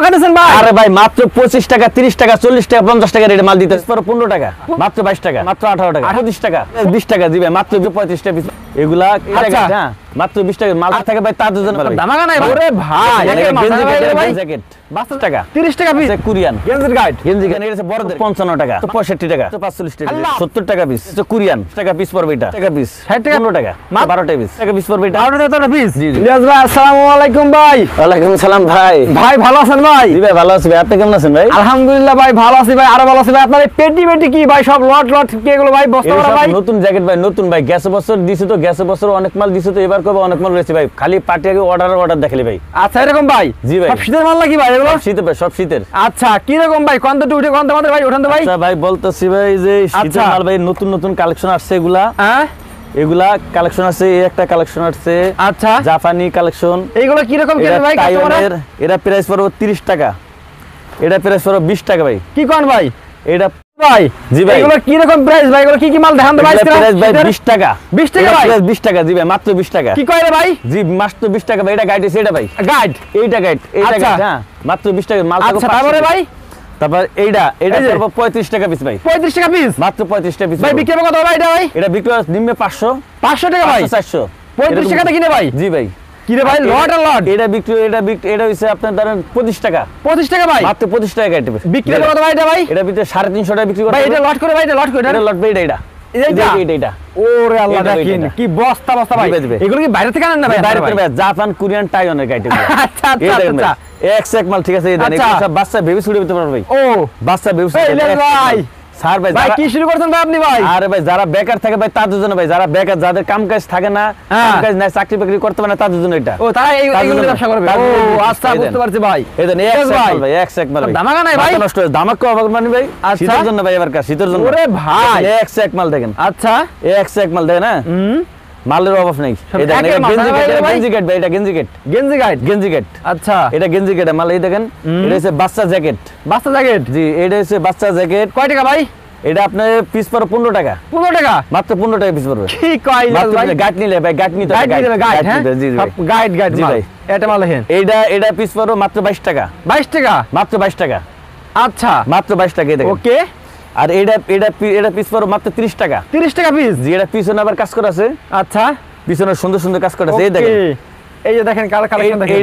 কাটেছেন ভাই? আরে ভাই মাত্র 25 টাকা 30 টাকা 40 টাকা 50 টাকা রেটে মাল দিতে 15 টাকা মাত্র 22 টাকা মাত্র 18 টাকা 28 টাকা 20 টাকা দিবে মাত্র 35 টাকা পিস এগুলা হ্যাঁ মাত্র 20 টাকা মাল থাকে ভাই তার জন্য দামাগা নাই ওরে ভাই গেঞ্জি জ্যাকেট 22 টাকা 30 টাকা পিস কোরিয়ান গেঞ্জির গাইড গেঞ্জি গান এটা বড়দের 55 টাকা 65 টাকা 45 টাকা 70 টাকা পিস কোরিয়ান টাকা পিস পড়বে এটা টাকা পিস 60 টাকা 15 টাকা 12 টাকা পিস টাকা পিস পড়বে এটা 12 টাকা পিস জি ইলিয়াস ভাই আসসালামু আলাইকুম ভাই। ওয়ালাইকুম আসসালাম ভাই। ভাই ভালো আছেন ভাই? জি ভাই ভালো আছি ভাই, আপনি কেমন আছেন ভাই? আলহামদুলিল্লাহ ভাই ভালো আছি ভাই, আরো ভালো আছি ভাই। আপনার এই পেটি কি ভাই সব লট কি এগুলো ভাই বস্তা ভরা ভাই? নতুন জ্যাকেট ভাই নতুন ভাই গ্যাস বছর দিছে তো গ্যাস বছর অনেক মাল দিছে তো এবার কবে অনেক মাল রয়েছে ভাই, খালি পার্টি আগে অর্ডার দেখালি ভাই। আচ্ছা এরকম ভাই? জি ভাই। সব শীতের মাল নাকি ভাই এগুলো? শীতের ভাই সব শীতের। আচ্ছা কি রকম ভাই কোন তো উঠে কোন তো আমাদের ভাই ওঠান তো ভাই। আচ্ছা ভাই বলতেছি ভাই যে শীতের মাল ভাই নতুন কালেকশন আসছে এগুলা। হ্যাঁ এগুলা কালেকশন আছে, এই একটা কালেকশন আসছে আচ্ছা জাপানি কালেকশন। এইগুলো কি রকম কেন ভাই কাস্টমার? এটা প্রাইস পড়বে 30 টাকা, এটা প্রাইস পড়বে 20 টাকা ভাই। কি কোন ভাই? এটা ভাই জি ভাই এগুলো কি রকম প্রাইস ভাই? এগুলো কি মাল দেখান তো ভাই? প্রাইস ভাই 20 টাকা। 20 টাকা ভাই? 20 টাকা জি ভাই মাত্র 20 টাকা। কি কয় রে ভাই? জি মাত্র 20 টাকা ভাই। এটা গাইড আছে এটা ভাই গাইড এইটা গাইড হ্যাঁ মাত্র 20 টাকা মাল। আচ্ছা তারপরে ভাই তারপর এটা পড়বে 35 টাকা পিস ভাই। 35 টাকা পিস মাত্র 35 টাকা পিস ভাই। বিক্রি কত ভাই এটা ভাই? এটা বিক্রি নিম্নে 500 টাকা ভাই। 400 35 টাকাতে কিনে ভাই? জি ভাই। কি রে ভাই লট আর লট? এটা বিক্রি এটা হইছে আপনার ধরেন 25 টাকা। 25 টাকা ভাই? মাত্র 25 টাকা গাইড বিক্রি কত ভাই এটা ভাই? এটা বিক্রি 350 টাকা বিক্রি করে ভাই। এটা লট করে ভাই, এটা লট করে এটা লট ভাই এটা এটা ওরে আল্লাহ দেখেন কি বস্তা ভাই। এগুলো কি বাইরে থেকে আনেন না ভাই? বাইরে থেকে জাপান কোরিয়ান টাইওয়ানের গাইড এগুলো। আচ্ছা আচ্ছা এক মাল ঠিক আছে। এই দেন সব বাচ্চা বেবি ছুড়ে দিতে পারবে ভাই। ও বাচ্চা বেবি ছুড়ে ভাই। স্যার ভাই ভাই কি শুরু করছেন ভাই আপনি ভাই? আরে ভাই যারা বেকার থাকে ভাই তাদের জন্য ভাই, যারা বেকার যাদের কাম কাজ থাকে না কাম কাজ নাই চাকরি বাকরি করতে পারে না তাদের জন্য এটা। ও তারা এইগুলো ব্যবসা করবে। ও আচ্ছা বুঝতে পারছি ভাই। এই দেন এক সেক ভাই এক সেক মাল ভাই। দামাকা নাই ভাই? নষ্ট দামাকা অবাক মানে ভাই শীতের জন্য ভাই এবারকার শীতের জন্য। ওরে ভাই এক সেক মাল দেখেন। আচ্ছা এক সেক মাল দেখেন না মালের অভাব নাই। এই দেখেন গেঞ্জি গাইড ভাই, এটা গেঞ্জি গাইড আচ্ছা এটা গেঞ্জি গাইড মাল। এই দেখেন এটা হচ্ছে বাচ্চা জ্যাকেট জি এটা হচ্ছে বাচ্চা জ্যাকেট। কয় টাকা ভাই? এটা আপনার পিস পড়বে 15 টাকা। 15 টাকা মাত্র 15 টাকা পিস পড়বে। কি কয় ভাই? গাইড নিলে ভাই গাইড নিতে হবে। গাইড হ্যাঁ জি ভাই গাইড জি ভাই। এটা মাল দেখেন এটা পিস পড়বে মাত্র 22 টাকা। 22 টাকা মাত্র 22 টাকা। আচ্ছা মাত্র 22 টাকা। দেখেন ওকে। আর এটা পিস পড়বে মাত্র 30 টাকা। 30 টাকা পিস জি এটা পিছনে আবার কাজ করা আছে। আচ্ছা পিছনে সুন্দর কাজ করা আছে। এই দেখেন এই যে দেখেন কালেকশন দেখেন।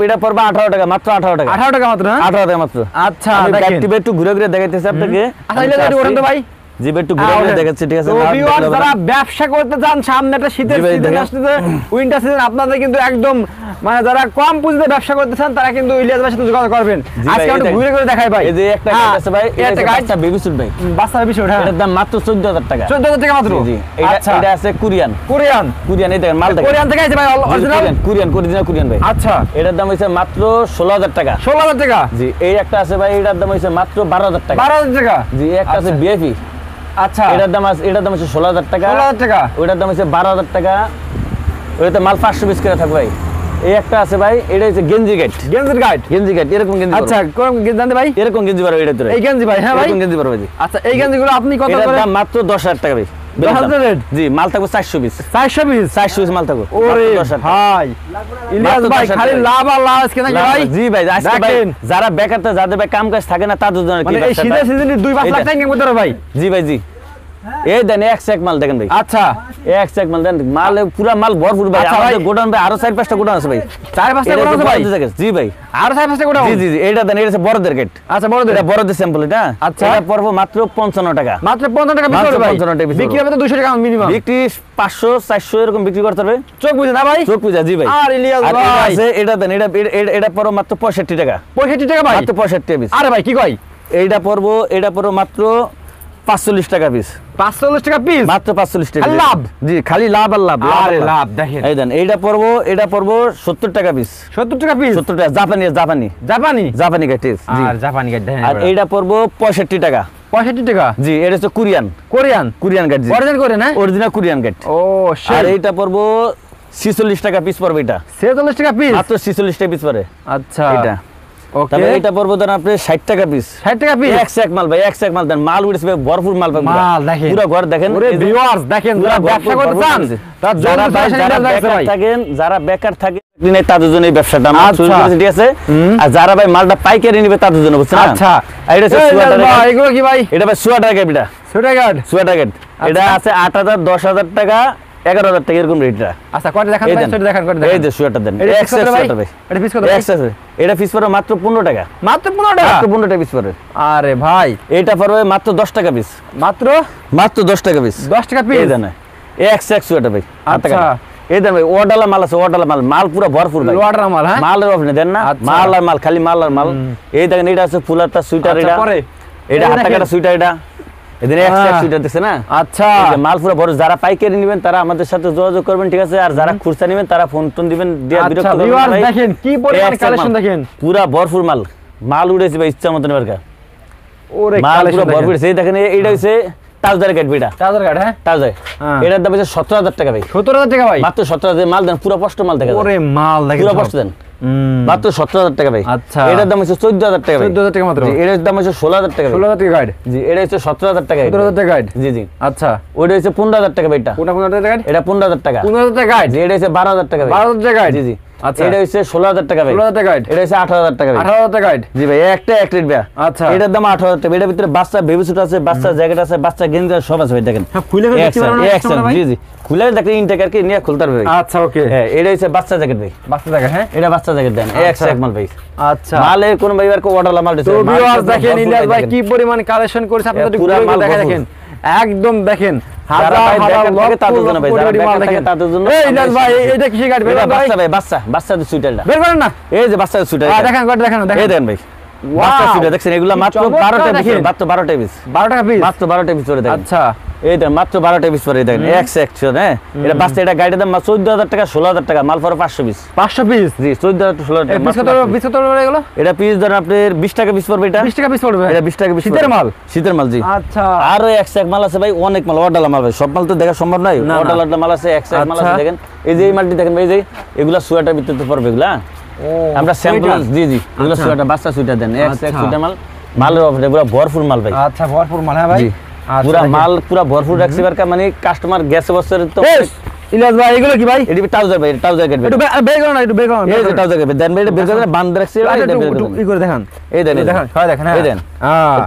এটা পড়বে 18 টাকা মাত্র 18 টাকা। 18 টাকা মাত্র না? 18 টাকা মাত্র। আচ্ছা দেখেন গাইড একটু ঘুরে দেখাইতেছি আপনাকে। আচ্ছা এটা একটু ওঠান তো ভাই। জি ভাই একটু ঘুরে দেখাচ্ছি ঠিক আছে। তো ভিউয়ার যারা ব্যবসা করতে চান সামনে একটা শীতের সিজন আসছে, উইন্টার সিজন, আপনাদের কিন্তু একদম মানে যারা কম পুঁজিতে ব্যবসা করতে চান তারা কিন্তু ইলিয়াস ভাইয়ের সাথে যোগাযোগ করবেন। আজকে একটু ঘুরে দেখাই ভাই। এই যে একটা গাইড আছে ভাই, এটা বাচ্চা বেবি স্যুট ভাই। বাচ্চা বেবি স্যুট হ্যাঁ। এটার দাম মাত্র 14000 টাকা। 14000 টাকা মাত্র। জি এটা আছে কোরিয়ান এই দেখেন মাল দেখেন। কোরিয়ান থেকে আছে ভাই অরিজিনাল কোরিয়ান ভাই। আচ্ছা এটার দাম হইছে মাত্র 16000 টাকা। 16000 টাকা জি এই একটা আছে ভাই, এটার দাম হইছে মাত্র 12000 টাকা। 12000 টাকা। জি একটা আছে বিএফি। আচ্ছা এটার দাম হচ্ছে 16000 টাকা। 16000 টাকা। ওইটার দাম হচ্ছে 12000 টাকা। ওইটাতে মাল 500 পিস করে থাকবে ভাই। এই একটা আছে ভাই, এটা হচ্ছে গেঞ্জি গাইড এরকম গেঞ্জি। আচ্ছা কোন গেঞ্জি জানতে ভাই? এরকম গেঞ্জি পারবে এটা তো। এই গেঞ্জি ভাই হ্যাঁ ভাই এরকম গেঞ্জি পারবে জি। আচ্ছা এই গেঞ্জিগুলো আপনি কত করে? দাম মাত্র 10000 টাকা ভাই। 10000 রেট? জি মাল থাকবে 400 পিস। 400 পিস মাল থাকবে। ওরে ভাই ইলিয়াস ভাই খালি লাভ আর লাভ আজকে নাকি ভাই? জি ভাই আজকে ভাই যারা বেকার যাদের ভাই কাম কাজ থাকে না তাদের জন্য মানে এই শীতের সিজনে 2-5 লাখ টাকা ইনকাম করতে পারবে ভাই। জি ভাই জি এই দেন এক সেক মাল দেখেন ভাই। আচ্ছা এক সেক মাল দেন, মাল পুরা মাল ভরপুর ভাই। আমাদের গোডাউন ভাই আরো 4-5টা গোডাউন আছে ভাই। 4-5টা গোডাউন আছে ভাই? জি ভাই আরো 4-5টা গোডাউন? জি এইটা দেন, এটা হচ্ছে বড়দের গেট। আচ্ছা বড়দের, এটা বড়দের স্যাম্পল এটা। আচ্ছা এটা পড়বে মাত্র 55 টাকা। মাত্র 55 টাকা বিক্রি হবে ভাই? 55 টাকা বিক্রি হবে তো 200 টাকা মিনিমাম। বিক্রি 500-400 এরকম বিক্রি করতে হবে। চোখ বুঝে না ভাই? চোখ বুঝা জি ভাই। আর ইলিয়াস ভাই আছে এটা দেন, এটা পড়বে মাত্র 65 টাকা। 65 টাকা ভাই? মাত্র 65 পিস। আরে ভাই কি কয়? এটা পড়বে মাত্র 45 টাকা পিস। 45 টাকা পিস? মাত্র 45 টাকা। লাভ? জি খালি লাভ আর লাভ। আরে লাভ দেখেন। এই দেন এটা পড়বে 70 টাকা পিস। 70 টাকা পিস? 70 টাকা জাপানি গাইড। জি আর জাপানি গাইড দেখেন। আর এইটা পড়বে 65 টাকা। 65 টাকা? জি এটা হচ্ছে কোরিয়ান গাইড। জি অরিজিনাল করে না? Original Korean guide. ও আর এইটা পড়বে 46 টাকা পিস পড়বে। এটা 46 টাকা পিস? মাত্র 46 টাকা পিস পড়ে। আচ্ছা এটা ওকে তবে এটা পড়বে ধরেন আপনি 60 টাকা পিস 60 টাকা পিস এক মাল ভাই এক মাল দেন মাল উঠেছে ভাই ভরপুর মাল পাবেন মাল দেখেন পুরো ঘর দেখেন ওরে ভিউয়ার্স দেখেন যারা ব্যবসা করতে চান তারা যারা বেকার থাকেন যারা বেকার থাকেন তাদের জন্য এই ব্যবসাটা আমার শুরু করেছি ঠিক আছে আর যারা ভাই মালটা পাইকারি নিবে তাদের জন্য বুঝছেন আচ্ছা আর এটা ভাই এগুলো কি ভাই এটা ভাই সোয়াটার গেট এটা সোয়াটার গেট এটা আছে 8000 10000 টাকা 11000 টাকা এরকম রেটটা আচ্ছা কয়টা দেখান ভাই সেটা দেখান কয়টা দেখান এই যে সোয়াটার দেন এটা পিস কত ভাই এটা পিস কত এটা পিস পড়বে মাত্র 15 টাকা মাত্র 15 টাকা মাত্র 15 টাকা পিস পড়বে আরে ভাই এটা পড়বে মাত্র 10 টাকা পিস মাত্র 10 টাকা পিস 10 টাকা পিস এই দেন এক সোয়াটার ভাই আচ্ছা এই দেন ভাই ওয়াটালা মাল আছে ওয়াটালা মাল পুরো ভরপুর ভাই ওয়াটার মাল হ্যাঁ মালের অভাব দেন না মাল আর মাল খালি মাল আর মাল এই দেখেন এটা আছে ফুলারটা সুইটার এটা এটা 8 টাকার সুইটার এটা এদিন এক সুইটার দেখছে না আচ্ছা মাল পুরো বড় যারা পাইকারি নেবেন তারা আমাদের সাথে যোগাযোগ করবেন ঠিক আছে আর যারা খুচরা নেবেন তারা ফোন টোন দিবেন দিয়া বিরক্ত করবেন না ভাই দেখেন কি পরিমাণ কালেকশন দেখেন পুরো ভরপুর মাল উড়েছে ভাই ইচ্ছা মতন এবারকার ওরে মাল পুরো ভরপুর এই দেখেন এইটা হইছে টাউজার গেট বিটা টাউজার গেট হ্যাঁ টাউজার এটার দাম হচ্ছে 17000 টাকা ভাই 17000 টাকা ভাই মাত্র 17000 মাল দেন পুরো কষ্ট মাল দেখা ওরে মাল দেখেন পুরো কষ্ট দেন মাত্র 17000 টাকা ভাই আচ্ছা এটার দাম হচ্ছে 14000 টাকা ভাই 14000 টাকা মাত্র এটার দাম হচ্ছে 16000 টাকা 16000 টাকা গাইড জি এটা হচ্ছে 17000 টাকা 17000 টাকা গাইড জি জি আচ্ছা ওটা হচ্ছে 15000 টাকা ভাই এটা কোনটা 15000 টাকা গাইড এটা 15000 টাকা 15000 টাকা গাইড জি এটা হচ্ছে 12000 টাকা ভাই 12000 টাকা গাইড জি জি আচ্ছা এটা হচ্ছে 16000 টাকা ভাই 16000 টাকা গাইড এটা হচ্ছে 18000 টাকা ভাই 18000 টাকা গাইড জি ভাই একটা এক রেট ভাই আচ্ছা এটার দাম 18000 টাকা এটার ভিতরে বাচ্চা বেবি স্যুট আছে বাচ্চা জ্যাকেট আছে বাচ্চা গেঞ্জি সব আছে ভাই দেখেন হ্যাঁ খুলে দেখতে পারবেন না জি জি খুলে দেখেন ইনটেক আর কি নিয়ে খুলতে পারবে আচ্ছা ওকে হ্যাঁ এটা হচ্ছে বাচ্চা জ্যাকেট ভাই বাচ্চা জায়গা হ্যাঁ এটা বাচ্চা জ্যাকেট দেন এক মাল ভাই আচ্ছা মালের কোন ভাই আর কো অর্ডার মাল দিছে তো ভিউয়ার্স দেখেন ইলিয়াস ভাই কি পরিমাণ কালেকশন করেছে আপনাদের পুরো মাল দেখেন একদম দেখেন হাজার হাজার তাদের জন্য ভাই তাদের জন্য এই ইলিয়াস ভাই এটা কিসে গাড়ি ভাই বাচ্চা ভাই বাচ্চা দি সুইটারটা বের করেন না এই যে বাচ্চা সুইটার দেখেন কত দেখেন এই দেন ভাই বাচ্চা সুইটার দেখছেন এগুলা মাত্র 12 টাকা পিস মাত্র 12 টাকা পিস 12 টাকা পিস মাত্র 12 টাকা পিস করে দেখেন আচ্ছা এই দেন মাত্র 12 টাকা পিস করে দেখেন এক সেকশন হ্যাঁ এটা বাচ্চা এটা গাড়ির দাম 14000 টাকা 16000 টাকা মাল পড়ে 500 পিস 500 পিস জি 14000 to 16000 টাকা পিস কত পড়বে এগুলো এটা পিস ধরেন আপনার 20 টাকা পিস পড়বে এটা 20 টাকা পিস পড়বে এটা 20 টাকা পিস শীতের মাল জি আচ্ছা আর এক সেক মাল আছে ভাই অনেক মাল অর্ডার মাল ভাই সব মাল তো দেখা সম্ভব নয় অর্ডার মাল আছে এক সেক মাল আছে দেখেন এই যে এই মালটি দেখেন ভাই এই যে এগুলা সুয়াটার ভিতরে পড়বে এগুলা আমরা স্যাম্পল জি এগুলা সুয়াটার বাচ্চা সুইটার দেন এক সেক সুইটার মালের অফার পুরো ভরপুর মাল ভাই আচ্ছা ভরপুর মাল হ্যাঁ ভাই পুরো মাল পুরো ভরপুর রাখছি বারকা মানে কাস্টমার গ্যাস বছরের তো ইলিয়াস ভাই এগুলো কি ভাই এডি টাউজার ভাই টাউজার গেট একটু বের করুন না একটু বের করুন এই যে টাউজার গেট দেন ভাই এটা বের করে বাঁধ রাখছি এই করে দেখান এই দেন দেখেন হয় দেখেন হ্যাঁ এই দেন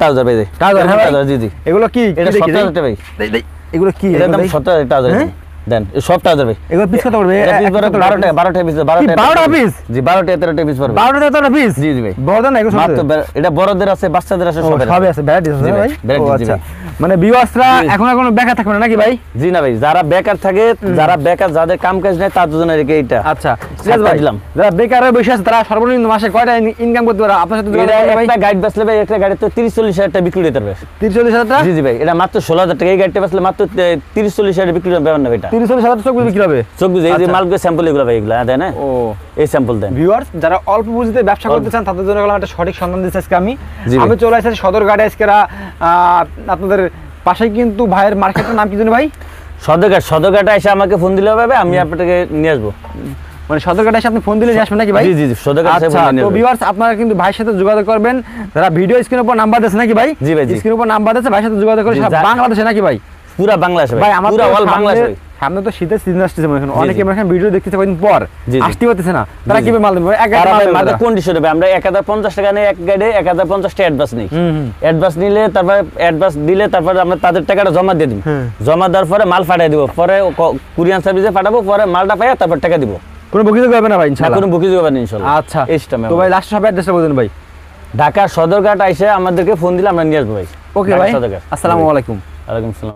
টাউজার ভাই টাউজার হ্যাঁ টাউজার জি এগুলো কি এটা 17000 টাকা ভাই এগুলো কি এর দাম 17000 টাউজার দেন সব টাউজার ভাই এগুলো পিস কত পড়বে এটা পিস 12 টাকা পিস 12 টাকা পিস জি 12 টাকা 13 টাকা পিস পড়বে 12 টাকা পিস জি জি ভাই বড় না এগুলো মাত্র এটা বড়দের আছে বাচ্চাদের আছে সবই আছে ভ্যারাইটি আছে ভাই আচ্ছা মানে ভিউয়ার্সরা এখন বেকার থাকবে না নাকি ভাই জি না ভাই যারা বেকার থাকে যারা বেকার যাদের কাম কাজ নাই তাদের জন্য রেখে এটা আচ্ছা ইলিয়াস ভাই দিলাম যারা বেকার হয়ে বসে আছে তারা সর্বনিম্ন মাসে কয়টা ইনকাম করতে পারে আপনার সাথে যোগাযোগ করবে ভাই একটা গাইড বেচলে ভাই একটা গাড়ি তো 30-40,000 টাকা বিক্রি করতে পারবে 30-40,000 টাকা জি জি ভাই এটা মাত্র 16,000 টাকা এই গাড়িটা বেচলে মাত্র 30-40,000 টাকা বিক্রি করতে পারবে না এটা 30-40,000 টাকা বিক্রি হবে চোখ বুঝে এই যে মালগুলো স্যাম্পল এগুলো ভাই এগুলো দেন না ও এই স্যাম্পল দেন ভিউয়ার্স যারা অল্প পুঁজিতে ব্যবসা করতে চান তাদের জন্য একটা সঠিক সন্ধান দিচ্ছি আজকে আমি চলে আসছি সদরঘাটে আজকেরা আপনাদের পাশেই কিন্তু ভাইয়ের মার্কেটের নাম কি জানেন ভাই সদরঘাটে এসে আমাকে ফোন দিলে হবে আমি আপনাকে নিয়ে আসবো মানে সদরঘাটে এসে আপনি ফোন দিলে আসবেন নাকি ভাই জি জি সদরঘাটে ফোন নিয়ে তো ভিউয়ার্স আপনারা কিন্তু ভাইয়ের সাথে যোগাযোগ করবেন যারা ভিডিও স্ক্রিনের উপর নাম্বার দিয়েছে নাকি ভাই জি ভাই স্ক্রিনের উপর নাম্বার দিয়েছে ভাইয়ের সাথে যোগাযোগ করে বাংলাদেশে নাকি ভাই পুরা বাংলাদেশ ভাই পুরা অল বাংলাদেশ ভাই সামনে তো শীতের সিজন আসছে মনে হয় অনেকে মনে হয় ভিডিও দেখতেছে কয়েকদিন পর আসতে পারতেছে না তারা কিভাবে মাল দেবে এক মাল কন্ডিশন হবে আমরা 1050 টাকা নেই এক গাড়ি 1050 টাকা অ্যাডভান্স নেই অ্যাডভান্স নিলে তারপর অ্যাডভান্স দিলে তারপর আমরা তাদের টাকাটা জমা দিয়ে দিই জমা দেওয়ার পরে মাল পাঠিয়ে দিব পরে কুরিয়ার সার্ভিসে পাঠাবো পরে মালটা পাইয়া তারপর টাকা দিব কোনো বুকিং হবে না ভাই ইনশাআল্লাহ কোনো বুকিং হবে না ইনশাআল্লাহ আচ্ছা এই সিস্টেমে তো ভাই লাস্ট সব অ্যাড্রেসটা বলুন ভাই ঢাকা সদরঘাট আইসে আমাদেরকে ফোন দিলে আমরা নিয়ে আসবো ভাই ওকে ভাই আসসালামু আলাইকুম ওয়ালাইকুম আসসালাম